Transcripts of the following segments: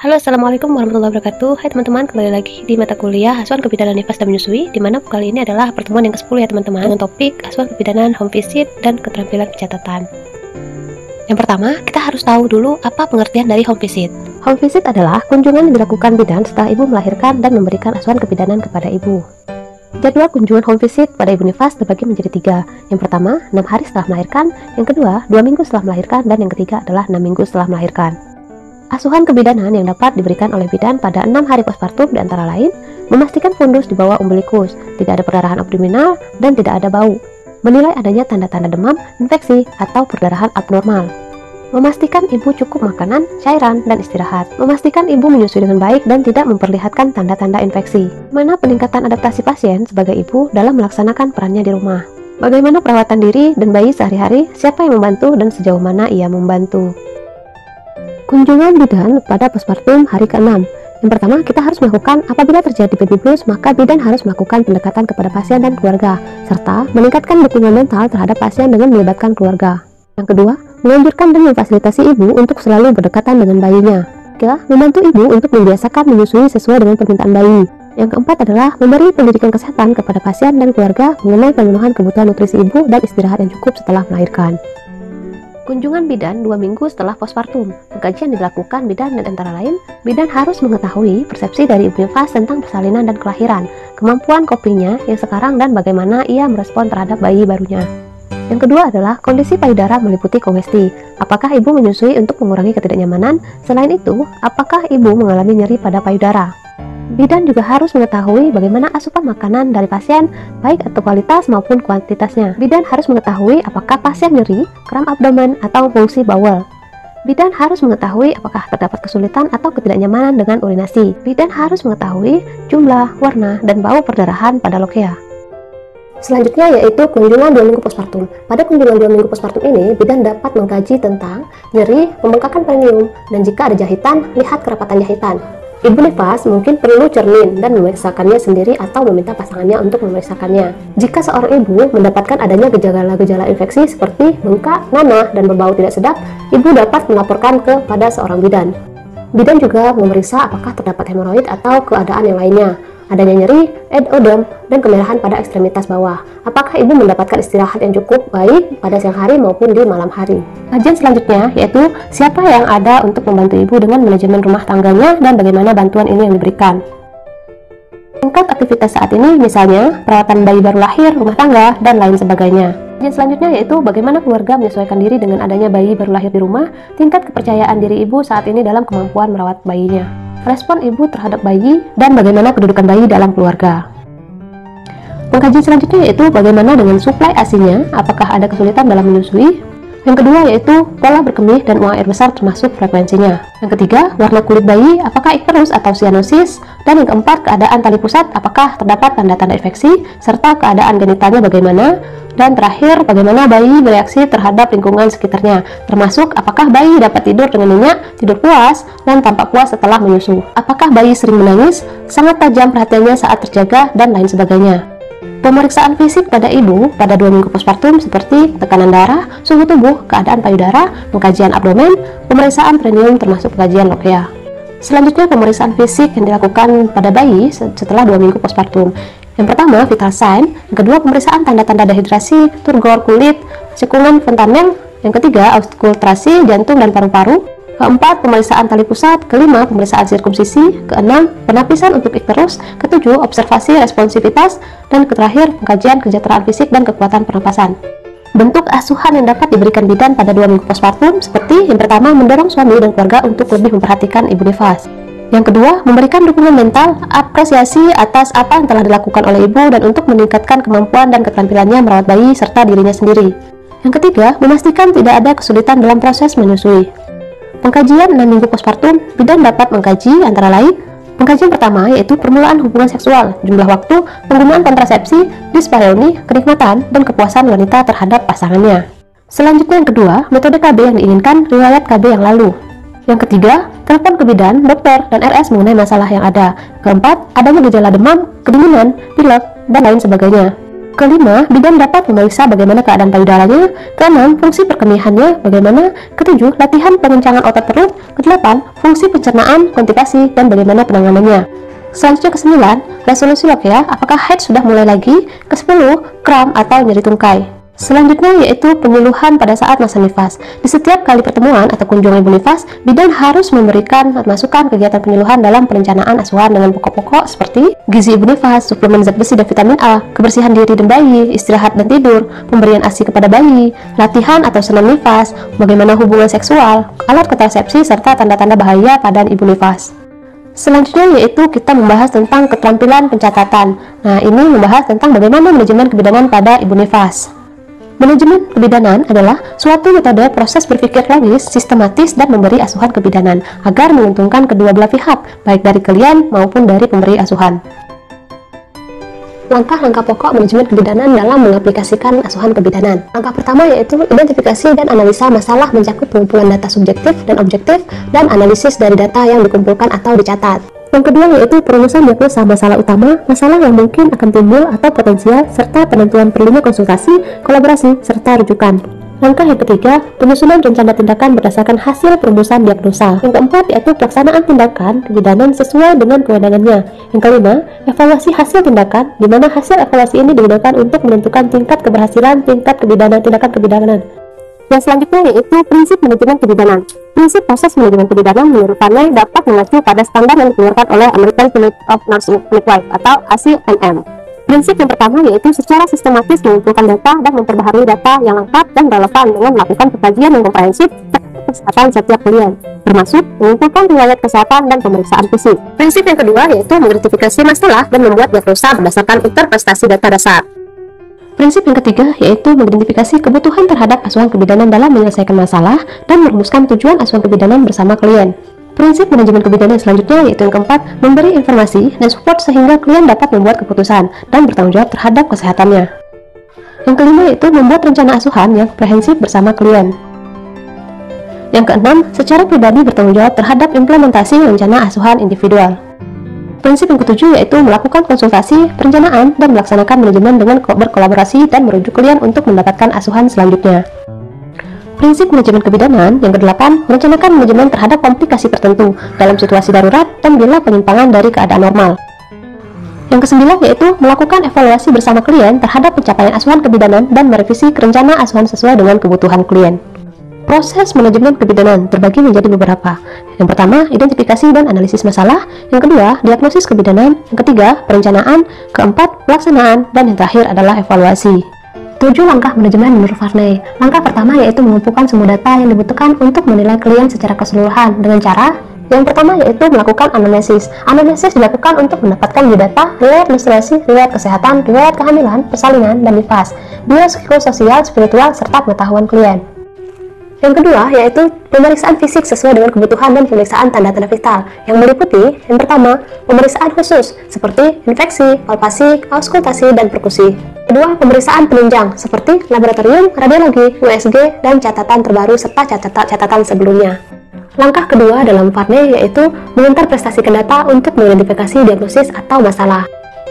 Halo, assalamualaikum warahmatullahi wabarakatuh. Hai teman-teman, kembali lagi di mata kuliah Asuhan Kebidanan Nifas dan Menyusui, di mana kali ini adalah pertemuan yang ke-10 ya teman-teman, dengan topik asuhan kebidanan, home visit, dan keterampilan pencatatan. Yang pertama, kita harus tahu dulu apa pengertian dari home visit. Home visit adalah kunjungan yang dilakukan bidan setelah ibu melahirkan dan memberikan asuhan kebidanan kepada ibu. Jadwal kunjungan home visit pada ibu nifas terbagi menjadi 3. Yang pertama, 6 hari setelah melahirkan, yang kedua, 2 minggu setelah melahirkan, dan yang ketiga adalah 6 minggu setelah melahirkan. Asuhan kebidanan yang dapat diberikan oleh bidan pada 6 hari postpartum antara lain, memastikan fundus di bawah umbilikus, tidak ada perdarahan abdominal, dan tidak ada bau. Menilai adanya tanda-tanda demam, infeksi, atau perdarahan abnormal. Memastikan ibu cukup makanan, cairan, dan istirahat. Memastikan ibu menyusui dengan baik dan tidak memperlihatkan tanda-tanda infeksi. Mana peningkatan adaptasi pasien sebagai ibu dalam melaksanakan perannya di rumah. Bagaimana perawatan diri dan bayi sehari-hari, siapa yang membantu dan sejauh mana ia membantu. Kunjungan bidan pada postpartum hari ke-6. Yang pertama, kita harus melakukan apabila terjadi baby blues, maka bidan harus melakukan pendekatan kepada pasien dan keluarga, serta meningkatkan dukungan mental terhadap pasien dengan melibatkan keluarga. Yang kedua, menganjurkan dan memfasilitasi ibu untuk selalu berdekatan dengan bayinya. Ketiga, membantu ibu untuk membiasakan menyusui sesuai dengan permintaan bayi. Yang keempat adalah memberi pendidikan kesehatan kepada pasien dan keluarga mengenai pemenuhan kebutuhan nutrisi ibu dan istirahat yang cukup setelah melahirkan. Kunjungan bidan 2 minggu setelah postpartum. Pengkajian dilakukan bidan dan antara lain, bidan harus mengetahui persepsi dari ibu nifas tentang persalinan dan kelahiran, kemampuan kopinya yang sekarang dan bagaimana ia merespon terhadap bayi barunya. Yang kedua adalah kondisi payudara meliputi kongesti. Apakah ibu menyusui untuk mengurangi ketidaknyamanan? Selain itu, apakah ibu mengalami nyeri pada payudara? Bidan juga harus mengetahui bagaimana asupan makanan dari pasien, baik atau kualitas maupun kuantitasnya. Bidan harus mengetahui apakah pasien nyeri, kram abdomen, atau fungsi bowel. Bidan harus mengetahui apakah terdapat kesulitan atau ketidaknyamanan dengan urinasi. Bidan harus mengetahui jumlah, warna, dan bau perdarahan pada lokea. Selanjutnya yaitu kunjungan 2 minggu postpartum. Pada kunjungan 2 minggu postpartum ini, bidan dapat mengkaji tentang nyeri, pembengkakan perineum, dan jika ada jahitan, lihat kerapatan jahitan. Ibu nifas mungkin perlu cermin dan memeriksakannya sendiri atau meminta pasangannya untuk memeriksakannya. Jika seorang ibu mendapatkan adanya gejala-gejala infeksi seperti bengkak, nanah, dan berbau tidak sedap, ibu dapat melaporkan kepada seorang bidan. Bidan juga memeriksa apakah terdapat hemoroid atau keadaan yang lainnya. Adanya nyeri, edem, dan kemerahan pada ekstremitas bawah. Apakah ibu mendapatkan istirahat yang cukup baik pada siang hari maupun di malam hari. Kajian selanjutnya yaitu siapa yang ada untuk membantu ibu dengan manajemen rumah tangganya dan bagaimana bantuan ini yang diberikan. Tingkat aktivitas saat ini misalnya perawatan bayi baru lahir, rumah tangga, dan lain sebagainya. Kajian selanjutnya yaitu bagaimana keluarga menyesuaikan diri dengan adanya bayi baru lahir di rumah, tingkat kepercayaan diri ibu saat ini dalam kemampuan merawat bayinya. Respon ibu terhadap bayi, dan bagaimana kedudukan bayi dalam keluarga. Pengkajian selanjutnya yaitu bagaimana dengan suplai ASI-nya, apakah ada kesulitan dalam menyusui. Yang kedua yaitu pola berkemih dan buang air besar termasuk frekuensinya. Yang ketiga, warna kulit bayi, apakah ikterus atau cyanosis. Dan yang keempat, keadaan tali pusat, apakah terdapat tanda-tanda infeksi, serta keadaan genitalnya bagaimana. Dan terakhir, bagaimana bayi bereaksi terhadap lingkungan sekitarnya, termasuk apakah bayi dapat tidur dengan nyenyak, tidur puas, dan tampak puas setelah menyusu. Apakah bayi sering menangis, sangat tajam perhatiannya saat terjaga, dan lain sebagainya. Pemeriksaan fisik pada ibu pada 2 minggu postpartum seperti tekanan darah, suhu tubuh, keadaan payudara, pengkajian abdomen, pemeriksaan perineum termasuk pengkajian lokea. Selanjutnya pemeriksaan fisik yang dilakukan pada bayi setelah 2 minggu postpartum. Yang pertama, vital sign. Yang kedua, pemeriksaan tanda-tanda dehidrasi, turgor kulit, cekungan fontanel. Yang ketiga, auskultasi jantung dan paru-paru. Keempat, pemeriksaan tali pusat. Kelima, pemeriksaan sirkumsisi. Keenam, penapisan untuk ikterus. Ketujuh, observasi responsivitas. Dan terakhir, pengkajian kesejahteraan fisik dan kekuatan pernapasan. Bentuk asuhan yang dapat diberikan bidan pada 2 minggu postpartum seperti yang pertama, mendorong suami dan keluarga untuk lebih memperhatikan ibu nifas. Yang kedua, memberikan dukungan mental, apresiasi atas apa yang telah dilakukan oleh ibu dan untuk meningkatkan kemampuan dan keterampilannya merawat bayi serta dirinya sendiri. Yang ketiga, memastikan tidak ada kesulitan dalam proses menyusui. Pengkajian 6 minggu postpartum, bidan dapat mengkaji antara lain pengkajian pertama yaitu permulaan hubungan seksual, jumlah waktu, penggunaan kontrasepsi, dyspareunia, kenikmatan, dan kepuasan wanita terhadap pasangannya. Selanjutnya yang kedua, metode KB yang diinginkan, riwayat KB yang lalu. Yang ketiga, telepon ke bidan, dokter, dan RS mengenai masalah yang ada. Keempat, adanya gejala demam, kedinginan, pilek, dan lain sebagainya. Kelima, bidan dapat memeriksa bagaimana keadaan payudaranya. Keenam, fungsi perkemihannya bagaimana. Ketujuh, latihan pengencangan otot perut. Kedelapan, fungsi pencernaan, konstipasi, dan bagaimana penanganannya. Selanjutnya kesembilan, resolusi lokia, apakah haid sudah mulai lagi. Kesepuluh, kram atau nyeri tungkai. Selanjutnya yaitu penyuluhan pada saat masa nifas. Di setiap kali pertemuan atau kunjungan ibu nifas, bidan harus memberikan masukan kegiatan penyuluhan dalam perencanaan asuhan dengan pokok-pokok seperti gizi ibu nifas, suplemen zat besi dan vitamin A, kebersihan diri dan bayi, istirahat dan tidur, pemberian ASI kepada bayi, latihan atau senam nifas, bagaimana hubungan seksual, alat kontrasepsi, serta tanda-tanda bahaya pada ibu nifas. Selanjutnya yaitu kita membahas tentang keterampilan pencatatan. Nah, ini membahas tentang bagaimana manajemen kebidanan pada ibu nifas. Manajemen kebidanan adalah suatu metode proses berpikir logis, sistematis, dan memberi asuhan kebidanan agar menguntungkan kedua belah pihak, baik dari klien maupun dari pemberi asuhan. Langkah-langkah pokok manajemen kebidanan dalam mengaplikasikan asuhan kebidanan. Langkah pertama yaitu identifikasi dan analisa masalah mencakup pengumpulan data subjektif dan objektif dan analisis dari data yang dikumpulkan atau dicatat. Yang kedua yaitu perumusan diagnosa masalah utama, masalah yang mungkin akan timbul atau potensial, serta penentuan perlunya konsultasi, kolaborasi, serta rujukan. Langkah yang ketiga, penyusunan rencana tindakan berdasarkan hasil perumusan diagnosa. Yang keempat yaitu pelaksanaan tindakan kebidanan sesuai dengan kewenangannya. Yang kelima, evaluasi hasil tindakan, di mana hasil evaluasi ini digunakan untuk menentukan tingkat keberhasilan tindakan kebidanan. Yang selanjutnya yaitu prinsip manajemen kebidanan. Prinsip proses manajemen kebidanan menurut Farney dapat mengacu pada standar yang dikeluarkan oleh American College of Nurse Midwives atau ACNM. Prinsip yang pertama yaitu secara sistematis mengumpulkan data dan memperbaharui data yang lengkap dan relevan dengan melakukan pengkajian yang komprehensif terhadap kesehatan setiap klien, termasuk mengumpulkan riwayat kesehatan dan pemeriksaan fisik. Prinsip yang kedua yaitu mengidentifikasi masalah dan membuat diagnosa berdasarkan interpretasi data dasar. Prinsip yang ketiga yaitu mengidentifikasi kebutuhan terhadap asuhan kebidanan dalam menyelesaikan masalah dan merumuskan tujuan asuhan kebidanan bersama klien. Prinsip manajemen kebidanan selanjutnya yaitu yang keempat, memberi informasi dan support sehingga klien dapat membuat keputusan dan bertanggung jawab terhadap kesehatannya. Yang kelima yaitu membuat rencana asuhan yang komprehensif bersama klien. Yang keenam, secara pribadi bertanggung jawab terhadap implementasi rencana asuhan individual. Prinsip yang ketujuh yaitu melakukan konsultasi, perencanaan, dan melaksanakan manajemen dengan berkolaborasi dan merujuk klien untuk mendapatkan asuhan selanjutnya. Prinsip manajemen kebidanan yang kedelapan, merencanakan manajemen terhadap komplikasi tertentu dalam situasi darurat dan bila penyimpangan dari keadaan normal. Yang kesembilan yaitu melakukan evaluasi bersama klien terhadap pencapaian asuhan kebidanan dan merevisi rencana asuhan sesuai dengan kebutuhan klien. Proses manajemen kebidanan terbagi menjadi beberapa. Yang pertama, identifikasi dan analisis masalah. Yang kedua, diagnosis kebidanan. Yang ketiga, perencanaan. Keempat, pelaksanaan. Dan yang terakhir adalah evaluasi. 7 langkah manajemen menurut Farney. Langkah pertama yaitu mengumpulkan semua data yang dibutuhkan untuk menilai klien secara keseluruhan dengan cara yang pertama yaitu melakukan anamnesis. Anamnesis dilakukan untuk mendapatkan biodata, riwayat menstruasi, riwayat kesehatan, riwayat kehamilan, persalinan, dan nifas, biopsikososial, spiritual, serta pengetahuan klien. Yang kedua yaitu pemeriksaan fisik sesuai dengan kebutuhan dan pemeriksaan tanda-tanda vital yang meliputi yang pertama, pemeriksaan khusus seperti infeksi, palpasi, auskultasi, dan perkusi. Kedua, pemeriksaan penunjang seperti laboratorium, radiologi, USG, dan catatan terbaru serta catatan sebelumnya. Langkah kedua dalam Farney yaitu menginterpretasikan data untuk mengidentifikasi diagnosis atau masalah.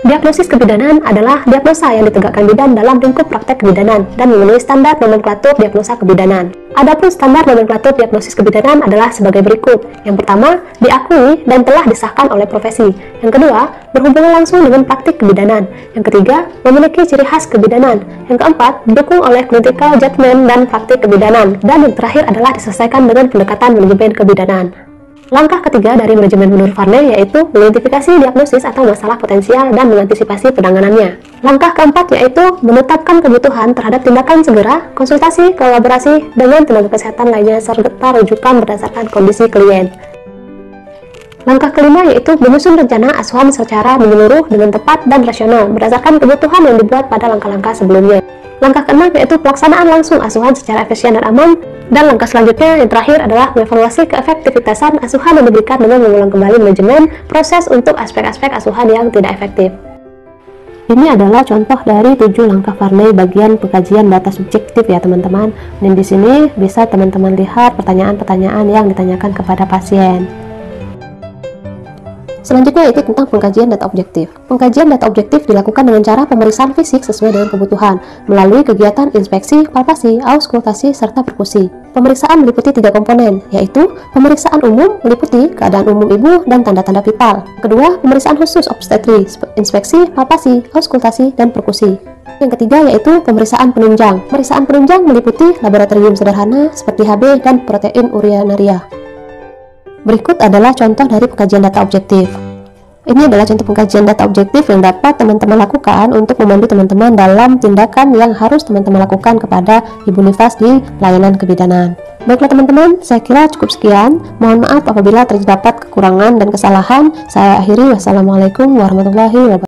Diagnosis kebidanan adalah diagnosa yang ditegakkan bidan dalam lingkup praktek kebidanan dan memenuhi standar nomenklatur diagnosa kebidanan. Adapun standar nomenklatur diagnosis kebidanan adalah sebagai berikut. Yang pertama, diakui dan telah disahkan oleh profesi. Yang kedua, berhubungan langsung dengan praktik kebidanan. Yang ketiga, memiliki ciri khas kebidanan. Yang keempat, didukung oleh clinical judgment dan praktik kebidanan. Dan yang terakhir adalah diselesaikan dengan pendekatan manajemen kebidanan. Langkah ketiga dari manajemen menurut Farney yaitu mengidentifikasi diagnosis atau masalah potensial dan mengantisipasi penanganannya. Langkah keempat yaitu menetapkan kebutuhan terhadap tindakan segera, konsultasi, kolaborasi dengan tenaga kesehatan lainnya serta rujukan berdasarkan kondisi klien. Langkah kelima yaitu menyusun rencana asuhan secara menyeluruh dengan tepat dan rasional berdasarkan kebutuhan yang dibuat pada langkah-langkah sebelumnya. Langkah keenam yaitu pelaksanaan langsung asuhan secara efisien dan aman. Dan langkah selanjutnya yang terakhir adalah mengevaluasi keefektivitasan asuhan yang diberikan dengan mengulang kembali manajemen proses untuk aspek-aspek asuhan yang tidak efektif. Ini adalah contoh dari 7 langkah Farney bagian pengkajian data subjektif ya teman-teman. Dan di sini bisa teman-teman lihat pertanyaan-pertanyaan yang ditanyakan kepada pasien. Selanjutnya yaitu tentang pengkajian data objektif. Pengkajian data objektif dilakukan dengan cara pemeriksaan fisik sesuai dengan kebutuhan, melalui kegiatan inspeksi, palpasi, auskultasi, serta perkusi. Pemeriksaan meliputi 3 komponen, yaitu pemeriksaan umum meliputi keadaan umum ibu dan tanda-tanda vital. Kedua, pemeriksaan khusus obstetri, inspeksi, palpasi, auskultasi, dan perkusi. Yang ketiga yaitu pemeriksaan penunjang. Pemeriksaan penunjang meliputi laboratorium sederhana seperti HB dan protein urinaria. Berikut adalah contoh dari pengkajian data objektif. Ini adalah contoh pengkajian data objektif yang dapat teman-teman lakukan untuk membantu teman-teman dalam tindakan yang harus teman-teman lakukan kepada Ibu Nifas di layanan kebidanan. Baiklah teman-teman, saya kira cukup sekian. Mohon maaf apabila terdapat kekurangan dan kesalahan. Saya akhiri. Wassalamualaikum warahmatullahi wabarakatuh.